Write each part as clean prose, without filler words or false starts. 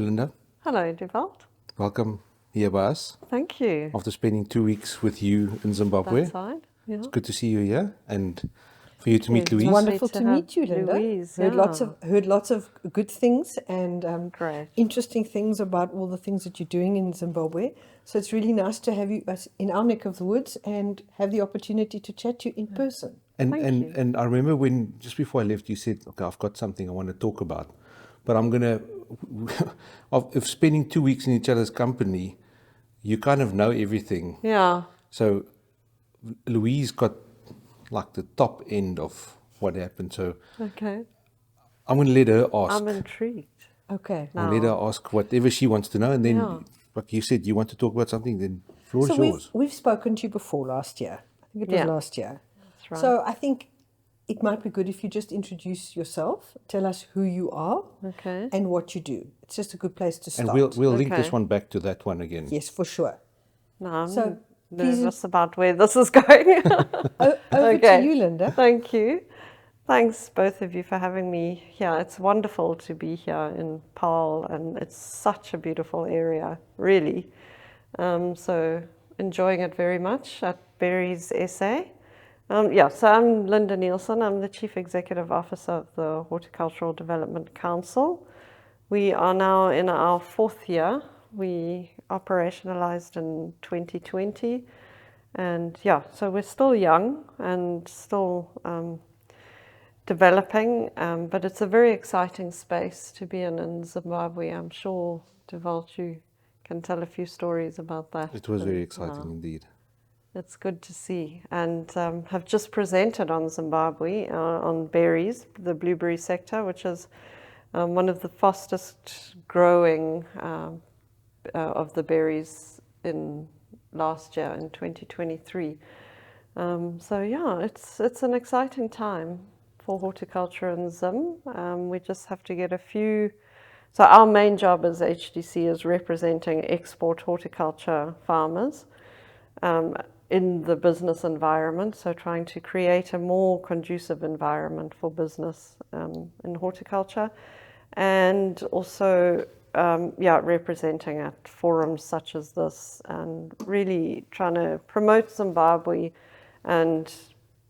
Hello, Linda. Hello, Dewald. Welcome here by us. Thank you. After spending 2 weeks with you in Zimbabwe. That's right. Yeah. It's good to see you here and for you to meet Louise. It's wonderful to have meet you, Linda. Louise, Heard lots of good things and Great. interesting things about all the things that you're doing in Zimbabwe. So it's really nice to have you in our neck of the woods and have the opportunity to chat to you in person. And Thank and you. and I remember when just before I left, you said, "Okay, I've got something I want to talk about, but I'm gonna." If spending 2 weeks in each other's company, you kind of know everything. Yeah. So Louise got like the top end of what happened. So Okay. I'm going to let her ask. I'm intrigued. Okay. I'll let her ask whatever she wants to know, and then, Yeah. like you said, you want to talk about something, then floor So is yours. we've spoken to you before last year. I think it was Yeah. last year. That's right. So I think it might be good if you just introduce yourself, tell us who you are Okay. and what you do. It's just a good place to start. And we'll link this Okay. one back to that one again. Yes, for sure. No, I'm So, please- nervous about where this is going. Over Okay. to you, Linda. Thank you. Thanks, both of you, for having me here. It's wonderful to be here in Paarl, and it's such a beautiful area, really. So enjoying it very much at Berry's SA. So I'm Linda Nielsen. I'm the Chief Executive Officer of the Horticultural Development Council. We are now in our 4th year. We operationalized in 2020. And so we're still young and still developing, but it's a very exciting space to be in Zimbabwe. I'm sure, Dewald, you can tell a few stories about that. It was very exciting indeed. It's good to see, and have just presented on Zimbabwe, on berries, the blueberry sector, which is one of the fastest growing of the berries in last year, in 2023. It's an exciting time for horticulture in Zim. We just have to get a few. So our main job as HDC is representing export horticulture farmers in the business environment, so trying to create a more conducive environment for business in horticulture, and also representing at forums such as this, and really trying to promote Zimbabwe and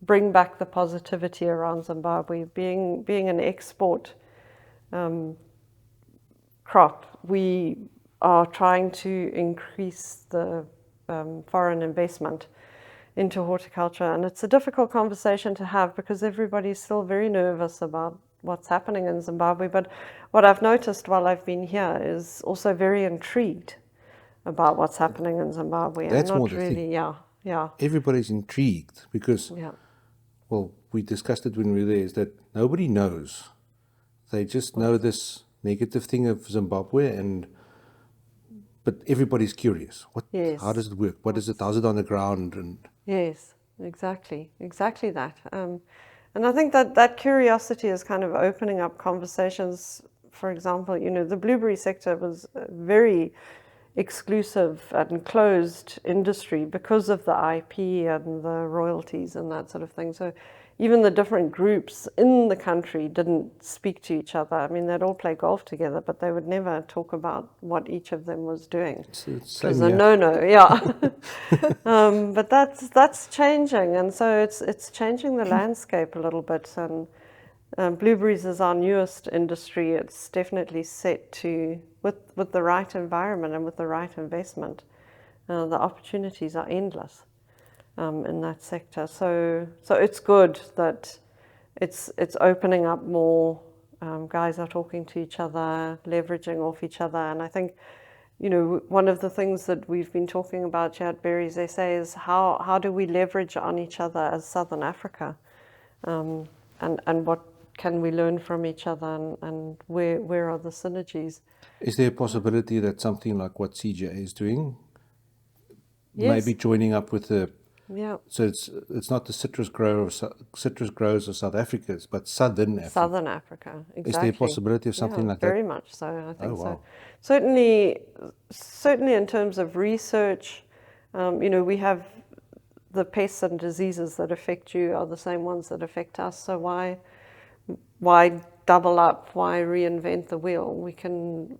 bring back the positivity around Zimbabwe. Being an export crop, we are trying to increase the foreign investment into horticulture, and it's a difficult conversation to have because everybody's still very nervous about what's happening in Zimbabwe. But what I've noticed while I've been here is also very intrigued about what's happening in Zimbabwe. That's and more not the really, thing. Everybody's intrigued because, well, we discussed it when we were there, is that nobody knows. They just know this negative thing of Zimbabwe, but everybody's curious. Yes. How does it work? What is it? How's it on the ground? And Yes, exactly that. And I think that curiosity is kind of opening up conversations. For example, the blueberry sector was a very exclusive and closed industry because of the IP and the royalties and that sort of thing. So even the different groups in the country didn't speak to each other. I mean, they'd all play golf together, but they would never talk about what each of them was doing. it's It was a no-no, but that's changing, and so it's changing the landscape a little bit. And blueberries is our newest industry. It's definitely set to, with the right environment and with the right investment, the opportunities are endless in that sector. So it's good that it's opening up more. Guys are talking to each other, leveraging off each other, and I think, one of the things that we've been talking about here at Berries SA is how do we leverage on each other as Southern Africa, and what can we learn from each other, and where are the synergies? is there a possibility that something like what CGA is doing, Yes. maybe joining up with the, Yeah, so it's not the citrus growers of South Africa, but Southern Africa. Southern Africa, exactly. Is there a possibility of something like that? Very much so, I think wow. so. Certainly in terms of research, we have the pests and diseases that affect you are the same ones that affect us, so why double up? Why reinvent the wheel? We can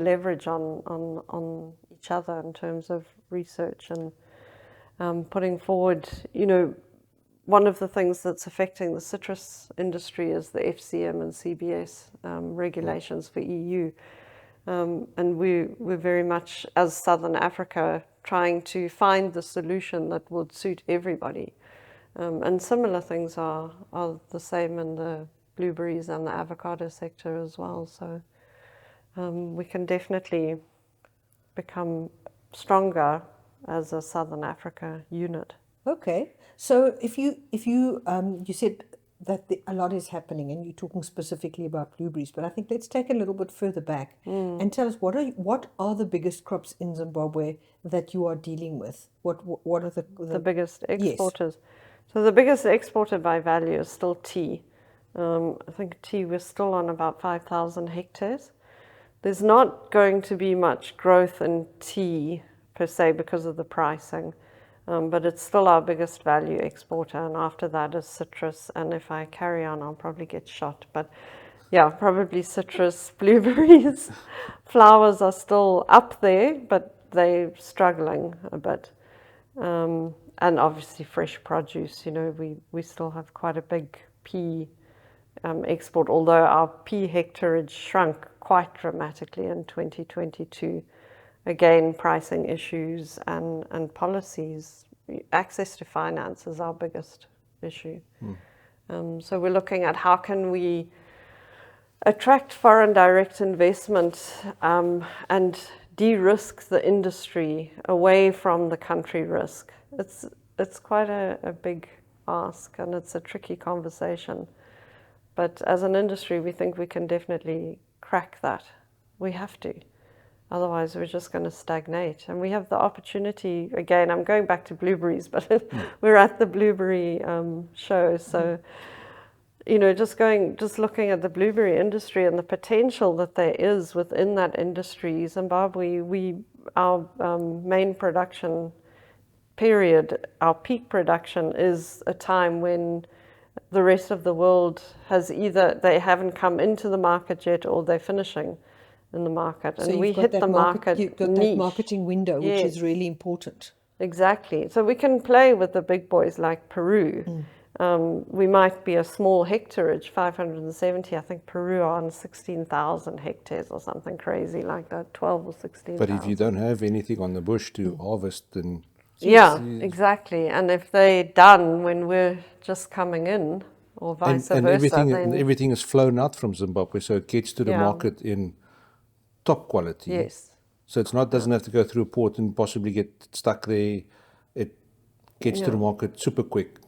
leverage on each other in terms of research and putting forward. One of the things that's affecting the citrus industry is the FCM and CBS regulations for EU. And we're very much, as Southern Africa, trying to find the solution that would suit everybody. And similar things are the same in the blueberries and the avocado sector as well. So we can definitely become stronger as a Southern Africa unit. Okay, so if you you said that a lot is happening, and you're talking specifically about blueberries, but I think let's take a little bit further back and tell us what are the biggest crops in Zimbabwe that you are dealing with? What are the biggest exporters? Yes. So the biggest exporter by value is still tea. I think tea we're still on about 5,000 hectares. There's not going to be much growth in tea per se because of the pricing. But it's still our biggest value exporter, and after that is citrus. And if I carry on, I'll probably get shot. But yeah, probably citrus, blueberries. Flowers are still up there, but they're struggling a bit. And obviously fresh produce. We still have quite a big pea export, although our pea hectareage shrunk quite dramatically in 2022. Again, pricing issues and policies. Access to finance is our biggest issue. So we're looking at how can we attract foreign direct investment and de-risk the industry away from the country risk. It's quite a big ask, and it's a tricky conversation. But as an industry, we think we can definitely crack that. We have to. Otherwise, we're just going to stagnate. And we have the opportunity, again, I'm going back to blueberries, but we're at the blueberry show. So, just looking at the blueberry industry and the potential that there is within that industry, Zimbabwe, our main production period, our peak production is a time when the rest of the world has either, they haven't come into the market yet or they're finishing in the market, and we hit the market. You've got that marketing window, which is really important. Exactly. So we can play with the big boys like Peru. We might be a small hectareage, 570. I think Peru are on 16,000 hectares or something crazy like that, 12 or 16,000. But if you don't have anything on the bush to harvest, then exactly. And if they're done when we're just coming in, or vice versa, and everything is flown out from Zimbabwe, so it gets to the market in top quality. Yes. So it's doesn't have to go through a port and possibly get stuck there. It gets to the market super quick.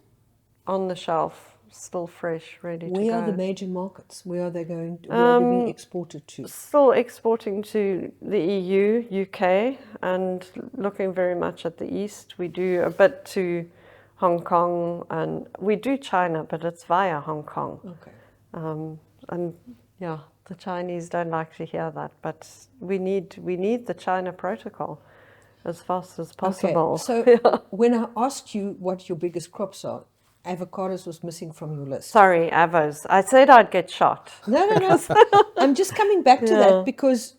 On the shelf, still fresh, ready to go. Where are the major markets? Where are they going? Where are they being exported to? Still exporting to the EU, UK, and looking very much at the East. We do a bit to Hong Kong, and we do China, but it's via Hong Kong. Okay. The Chinese don't like to hear that, but we need the China protocol as fast as possible. Okay. So when I asked you what your biggest crops are, avocados was missing from your list. Sorry, avos. I said I'd get shot. No. I'm just coming back to that because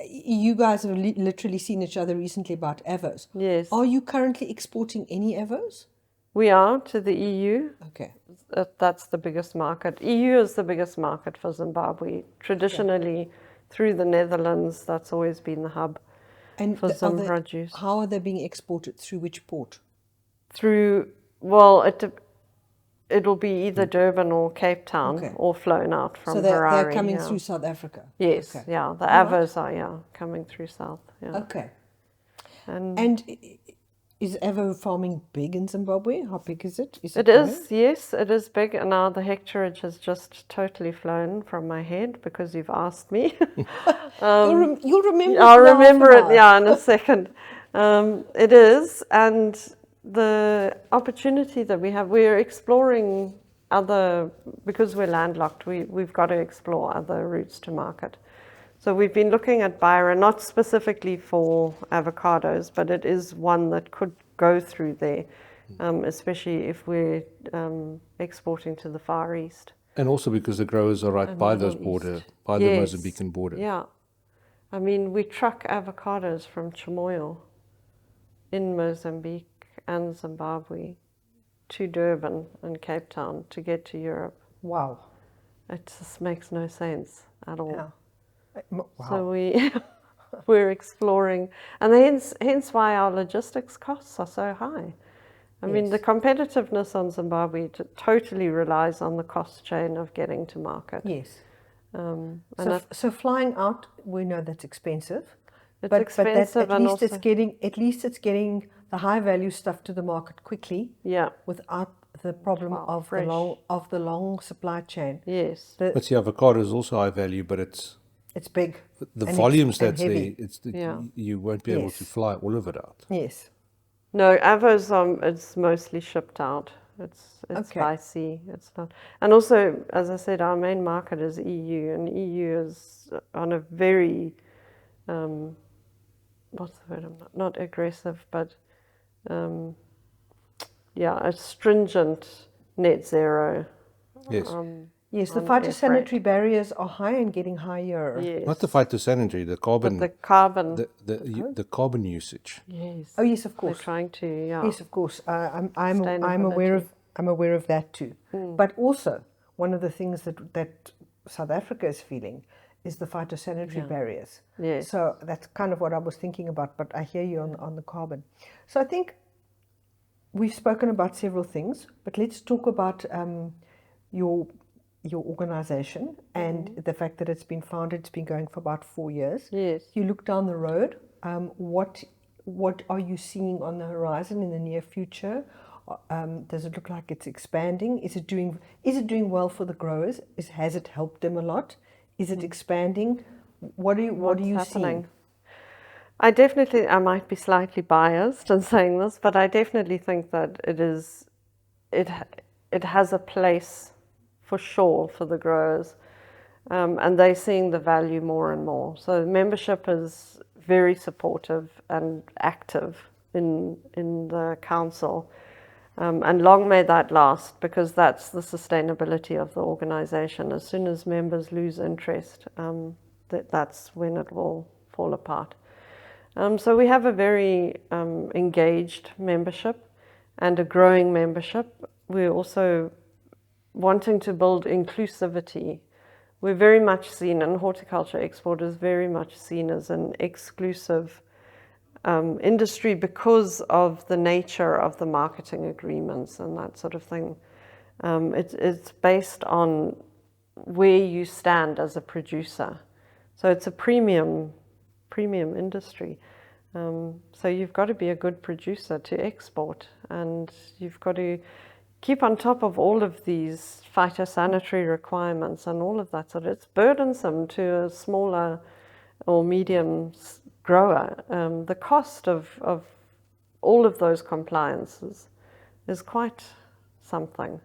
you guys have literally seen each other recently about avos. Yes. Are you currently exporting any avos? We are to the EU. Okay. That's the biggest market. EU is the biggest market for Zimbabwe. Traditionally, through the Netherlands, that's always been the hub for some produce. How are they being exported? Through which port? It'll be either Durban or Cape Town or flown out from Harare. So they're coming through South Africa? Yes, the avos are coming through south. Yeah. Okay. And is avo farming big in Zimbabwe? How big is it? It is, yes, it is big. And now the hectareage has just totally flown from my head because you've asked me. You'll remember it. I'll remember it, in a second. It is, and the opportunity that we have, we're exploring because we're landlocked, we've got to explore other routes to market. So we've been looking at Byron, not specifically for avocados, but it is one that could go through there, especially if we're exporting to the Far East. And also because the growers are right by those Middle border, East. by the Yes. Mozambican border. Yeah. I mean, we truck avocados from Chimoio in Mozambique and Zimbabwe to Durban and Cape Town to get to Europe. Wow. It just makes no sense at all. Yeah. Wow. So we're exploring, and hence why our logistics costs are so high. I mean, the competitiveness on Zimbabwe totally relies on the cost chain of getting to market. Yes. And So flying out, we know that's expensive. it's expensive, at and least it's getting the high value stuff to the market quickly. Yeah. Without the problem of the long supply chain. Yes. But the avocado is also high value, but it's big. the and volumes and that's heavy. there. You won't be able to fly all of it out. Yes. No, avos it's mostly shipped out. It's Okay. by sea. It's not. And also, as I said, our main market is EU, and EU is on a very what's the word? Not aggressive, but a stringent net zero. Yes. Yes, the on phytosanitary air barriers are high and getting higher. Yes. Not the phytosanitary, the carbon. But the carbon. The carbon usage. Yes. Oh yes, of course. They're trying to. Yeah. Yes, of course. I'm aware of that too. But also, one of the things that South Africa is feeling is the phytosanitary barriers. Yes. So that's kind of what I was thinking about. But I hear you on the carbon. So I think we've spoken about several things, but let's talk about your organization and the fact that it's been founded. It's been going for about 4 years. Yes. You look down the road. What are you seeing on the horizon in the near future? Does it look like it's expanding? Is it doing well for the growers? Has it helped them a lot? Is it expanding? What are you seeing? I might be slightly biased in saying this, but I definitely think that it has a place for sure for the growers, and they're seeing the value more and more. So membership is very supportive and active in the council, and long may that last, because that's the sustainability of the organization. As soon as members lose interest, that's when it will fall apart. So we have a very engaged membership and a growing membership. We're also wanting to build inclusivity. We're very much seen, and horticulture export is very much seen as an exclusive industry because of the nature of the marketing agreements and that sort of thing. It's based on where you stand as a producer. So it's a premium industry. So you've got to be a good producer to export, and you've got to keep on top of all of these phytosanitary requirements and all of that. So it's burdensome to a smaller or medium grower. The cost of all of those compliances is quite something.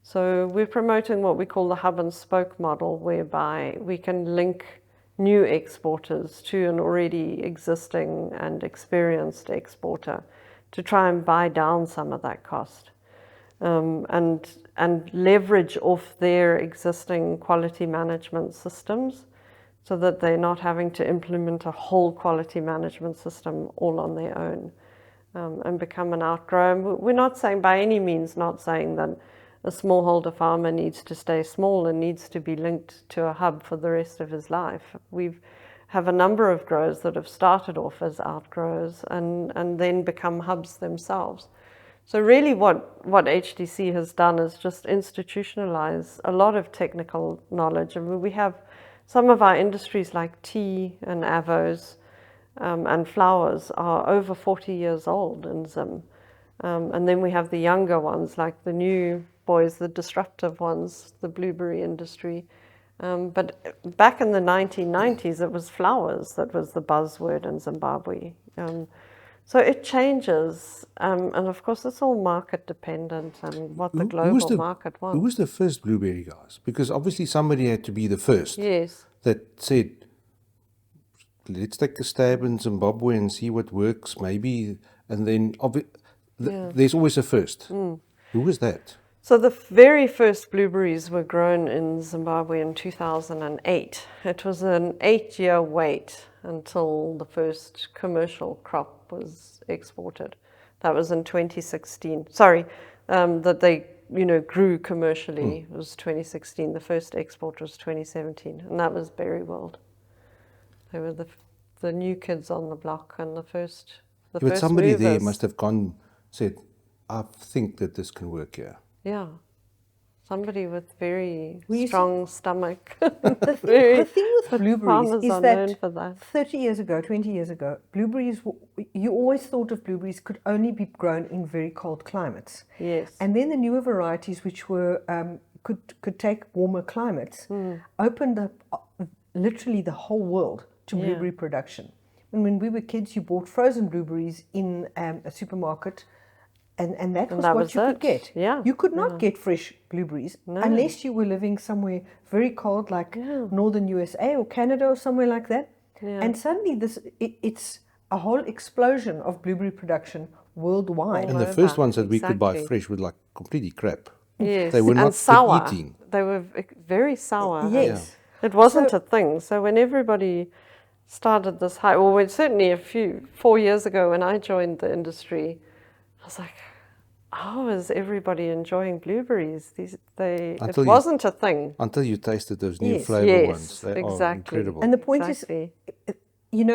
So we're promoting what we call the hub and spoke model, whereby we can link new exporters to an already existing and experienced exporter to try and buy down some of that cost. And leverage off their existing quality management systems, so that they're not having to implement a whole quality management system all on their own, and become an outgrower. We're not saying, by any means, not saying that a smallholder farmer needs to stay small and needs to be linked to a hub for the rest of his life. We have a number of growers that have started off as outgrowers and then become hubs themselves. So really what HDC has done is just institutionalize a lot of technical knowledge. I mean, we have some of our industries like tea and avos and flowers are over 40 years old in Zim. And then we have the younger ones, like the new boys, the disruptive ones, the blueberry industry. But back in the 1990s, it was flowers that was the buzzword in Zimbabwe. So it changes, and of course it's all market dependent and what the global market wants. Who was the first blueberry guys? Because obviously somebody had to be the first. Yes. That said, let's take a stab in Zimbabwe and see what works, maybe, and then there's always a first. Who was that? So the very first blueberries were grown in Zimbabwe in 2008. It was an 8-year wait until the first commercial crop was exported. That was in 2016. Sorry, that they grew commercially was 2016. The first export was 2017, and that was Berry World. They were the new kids on the block and the first But somebody movers. there must have said, I think that this can work here. Yeah. Somebody with very We strong stomach. The thing with blueberries Farmers is are known that for that. 30 years ago, 20 years ago, blueberries, you always thought of blueberries could only be grown in very cold climates. Yes. And then the newer varieties, which were could take warmer climates, opened up literally the whole world to blueberry production. And when we were kids, you bought frozen blueberries in a supermarket, and that was what you could get. Yeah. You could not get fresh blueberries unless you were living somewhere very cold, like northern USA or Canada or somewhere like that. Yeah. And suddenly it's a whole explosion of blueberry production worldwide. And the first ones that we could buy fresh were like completely crap. Yes. They were and not sour. fit eating. They were very sour. Yes. It wasn't a thing. So when everybody started this high, or when certainly 4 years ago when I joined the industry, I was like, how is everybody enjoying blueberries? It wasn't a thing. Until you tasted those new Yes. flavor ones. They exactly. are incredible. And the point is, Exactly.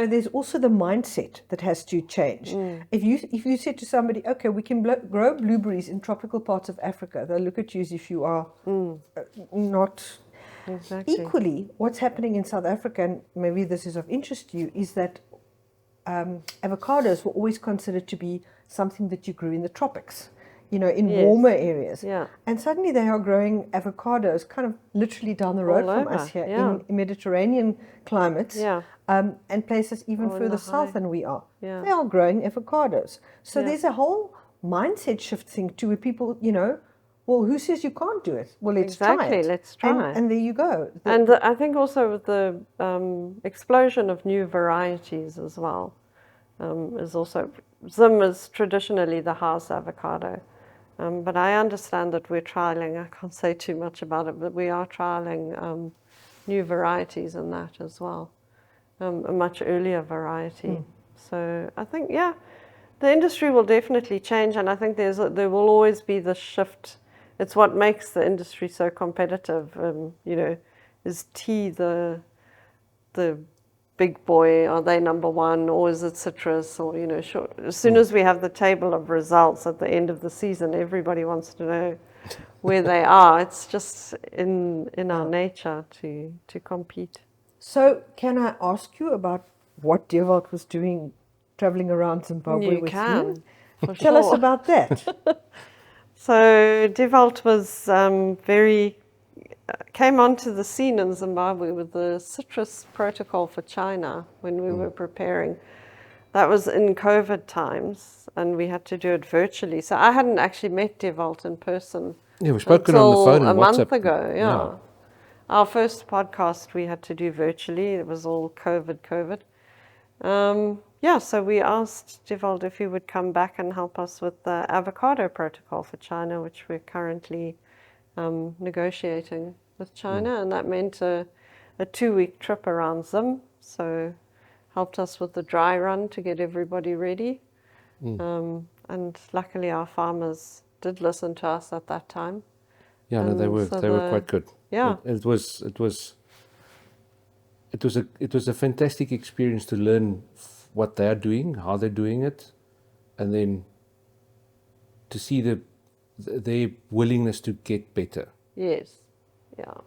there's also the mindset that has to change. If you said to somebody, okay, we can grow blueberries in tropical parts of Africa, they'll look at you as if you are not. Exactly. Equally, what's happening in South Africa, and maybe this is of interest to you, is that avocados were always considered to be something that you grew in the tropics, in warmer areas. Yeah. And suddenly they are growing avocados kind of literally down the road from us here in Mediterranean climates and places even further south than we are. Yeah. They are growing avocados. So there's a whole mindset shift thing too, where people, well, who says you can't do it? Well, let's try it. Let's try. And there you go. And I think also with the explosion of new varieties as well, is also, Zim is traditionally the house avocado. But I understand that we're trialing, I can't say too much about it, but we are trialing new varieties in that as well, a much earlier variety. So I think, the industry will definitely change, and I think there will always be the shift. It's what makes the industry so competitive. Is tea the big boy? Are they number one, or is it citrus? Or sure. As soon as we have the table of results at the end of the season, everybody wants to know where they are. It's just in our nature to compete. So, can I ask you about what Dewald was doing, traveling around Zimbabwe with you? Tell us about that. So Dewald was came onto the scene in Zimbabwe with the citrus protocol for China when we were preparing. That was in COVID times, and we had to do it virtually. So I hadn't actually met Dewald in person. Yeah, we've spoken on the phone and a WhatsApp. month ago. Our first podcast we had to do virtually. It was all COVID. So we asked Dewald if he would come back and help us with the avocado protocol for China, which we're currently negotiating with China, and that meant a 2-week trip around Zim. So helped us with the dry run to get everybody ready. And luckily our farmers did listen to us at that time. Yeah, no, they were quite good. Yeah. It was a fantastic experience to learn what they're doing, how they're doing it, and then to see their willingness to get better. Yes. Yeah.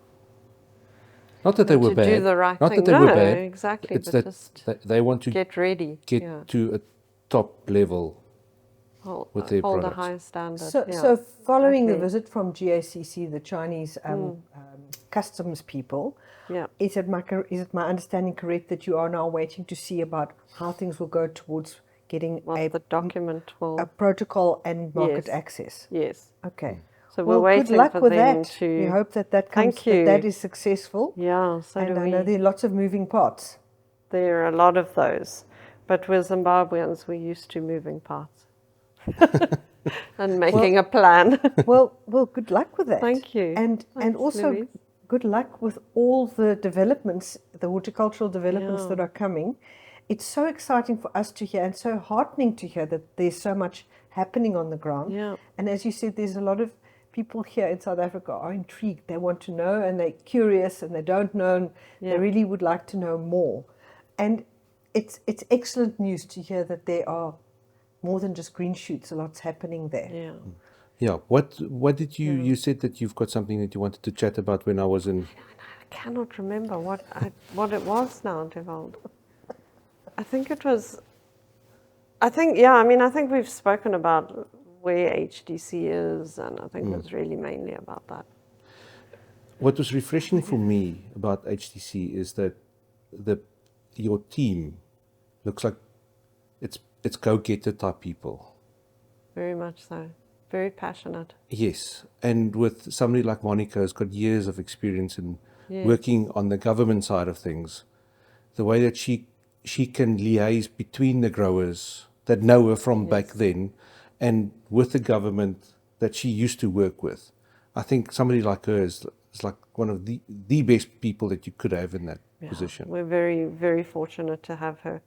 Not that they were bad. To do the right Not thing. that they were No, bad. exactly. It's but that just they want to get ready. get to a top level with their hold products. a high standard. So following the exactly. visit from GACC, the Chinese customs people, is it my understanding correct that you are now waiting to see about how things will go towards getting the document will a protocol and market access? Yes. Okay. So we're waiting good luck for with them that. to. We hope that comes. Thank you. That is successful. Yeah. So and do I we. know there are lots of moving parts. There are a lot of those, but we're Zimbabweans. We're used to moving parts. and making a plan. well, good luck with that. Thank you. And Thanks, also Louise. good luck with all the developments, the horticultural developments that are coming. It's so exciting for us to hear and so heartening to hear that there's so much happening on the ground. Yeah. And as you said, there's a lot of people here in South Africa are intrigued. They want to know and they're curious and they don't know and they really would like to know more. And it's excellent news to hear that there are more than just green shoots. A lot's happening there. Yeah. Yeah. What did you said that you've got something that you wanted to chat about when I was in. I cannot remember what it was now, Dewald. I think it was. I think we've spoken about where HDC is, and I think it was really mainly about that. What was refreshing for me about HDC is that your team looks like it's go-getter type people. Very much so. Very passionate. Yes, and with somebody like Monica who's got years of experience in working on the government side of things, the way that she can liaise between the growers that know her from back then and with the government that she used to work with. I think somebody like her is like one of the best people that you could have in that position. We're very, very fortunate to have her.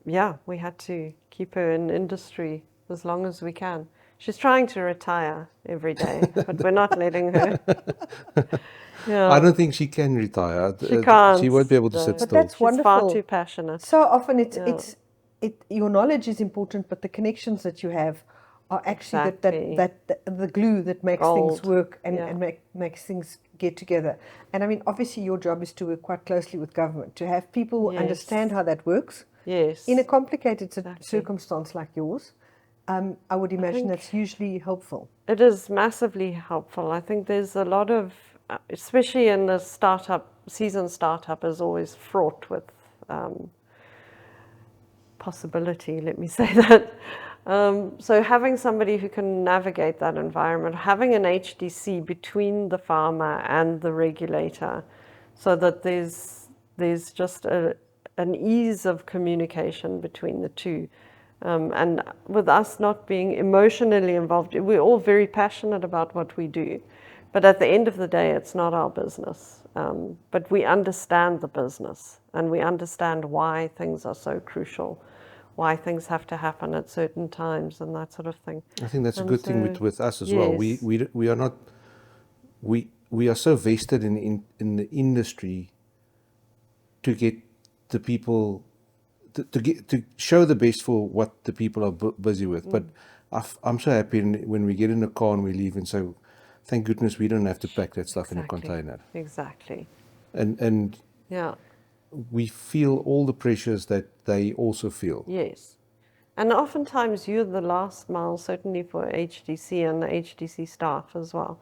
We had to keep her in industry as long as we can. She's trying to retire every day, but we're not letting her. I don't think she can retire. She can't. She won't be able to sit But still. that's She's wonderful. far too passionate. So often your knowledge is important, but the connections that you have are actually that the glue that makes things work and makes things get together. And I mean, obviously your job is to work quite closely with government, to have people who understand how that works. Yes. In a complicated circumstance like yours, I would imagine that's usually helpful. It is massively helpful. I think there's a lot of, especially in the startup is always fraught with possibility, let me say that. So having somebody who can navigate that environment, having an HDC between the farmer and the regulator, so that there's just an ease of communication between the two. And with us not being emotionally involved, we're all very passionate about what we do. But at the end of the day, it's not our business. But we understand the business and we understand why things are so crucial, why things have to happen at certain times and that sort of thing. I think that's a good thing with us as well. We are not, we are so vested in the industry to get the people, to show the best for what the people are busy with. But I'm so happy when we get in the car and we leave and say, thank goodness we don't have to pack that stuff in a container. Exactly. And we feel all the pressures that they also feel. Yes. And oftentimes you're the last mile, certainly for HDC and the HDC staff as well.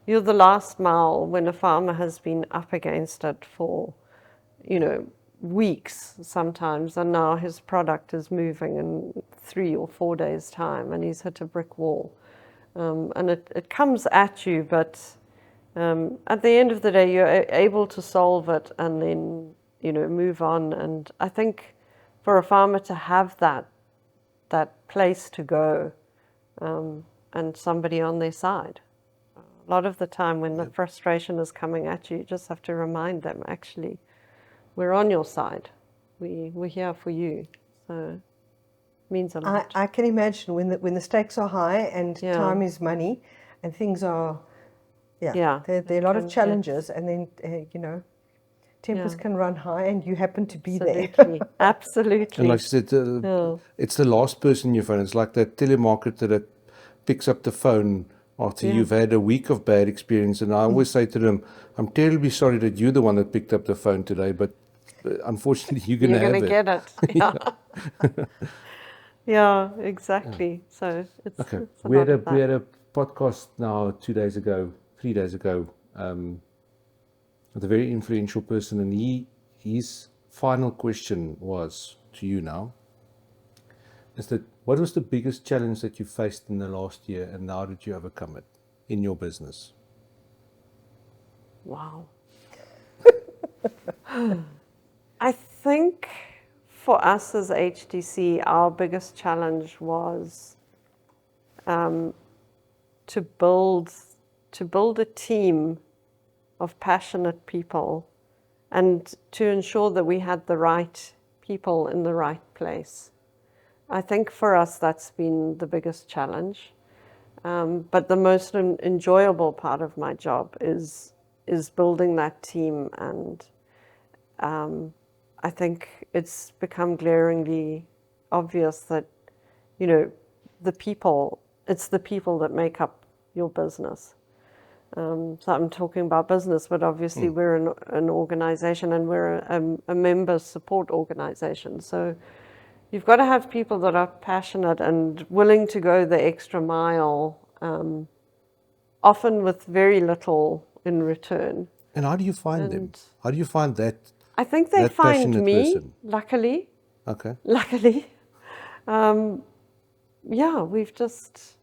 You're the last mile when a farmer has been up against it for, weeks sometimes, and now his product is moving in 3 or 4 days' time and he's hit a brick wall. And it comes at you, but at the end of the day, you're able to solve it and then, move on. And I think for a farmer to have that place to go and somebody on their side, a lot of the time when the frustration is coming at you, you just have to remind them, actually, we're on your side. We're here for you. So it means a lot. I can imagine when the stakes are high and time is money and things are, there are a lot of challenges and then, tempers can run high and you happen to be there. Absolutely. And like I said, it's the last person you phone. It's like that telemarketer that picks up the phone after you've had a week of bad experience. And I always say to them, I'm terribly sorry that you're the one that picked up the phone today, but unfortunately you're going to have it. You're going to get it. Yeah, exactly. So it's okay. It's We had a podcast now 3 days ago, with a very influential person, and his final question was to you now, is that what was the biggest challenge that you faced in the last year and how did you overcome it in your business? Wow. I think for us as HDC, our biggest challenge was to build a team of passionate people and to ensure that we had the right people in the right place. I think for us that's been the biggest challenge. But the most enjoyable part of my job is building that team, and I think it's become glaringly obvious that, you know, it's the people that make up your business. So I'm talking about business, but obviously we're an organization, and we're a member support organization. So you've got to have people that are passionate and willing to go the extra mile, often with very little in return. And how do you find them? How do you find that? I think they find me, person? luckily. Okay. Luckily. Yeah, we've just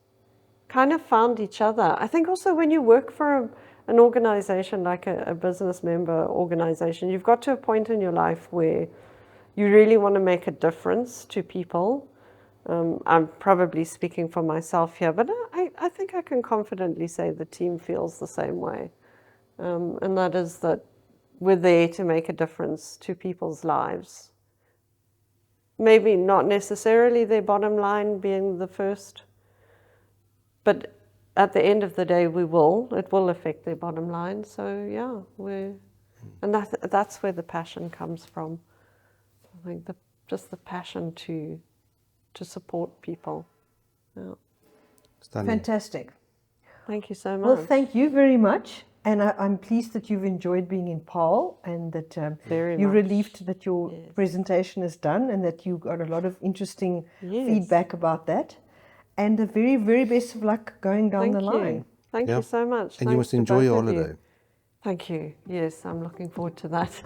kind of found each other. I think also when you work for an organization like a business member organization, you've got to a point in your life where you really want to make a difference to people. I'm probably speaking for myself here, but I think I can confidently say the team feels the same way. And that is that we're there to make a difference to people's lives. Maybe not necessarily their bottom line being the first, but at the end of the day, it will affect their bottom line. So yeah, and that's where the passion comes from. I think just the passion to support people. Yeah. Stunning. Fantastic. Thank you so much. Well, thank you very much. And I'm pleased that you've enjoyed being in Paarl, and that you're relieved that your presentation is done, and that you got a lot of interesting feedback about that. And the very, very best of luck going down the line. Thank you so much. And you must enjoy your holiday. Thank you. Yes, I'm looking forward to that.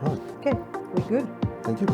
Right. Okay, we're good. Thank you.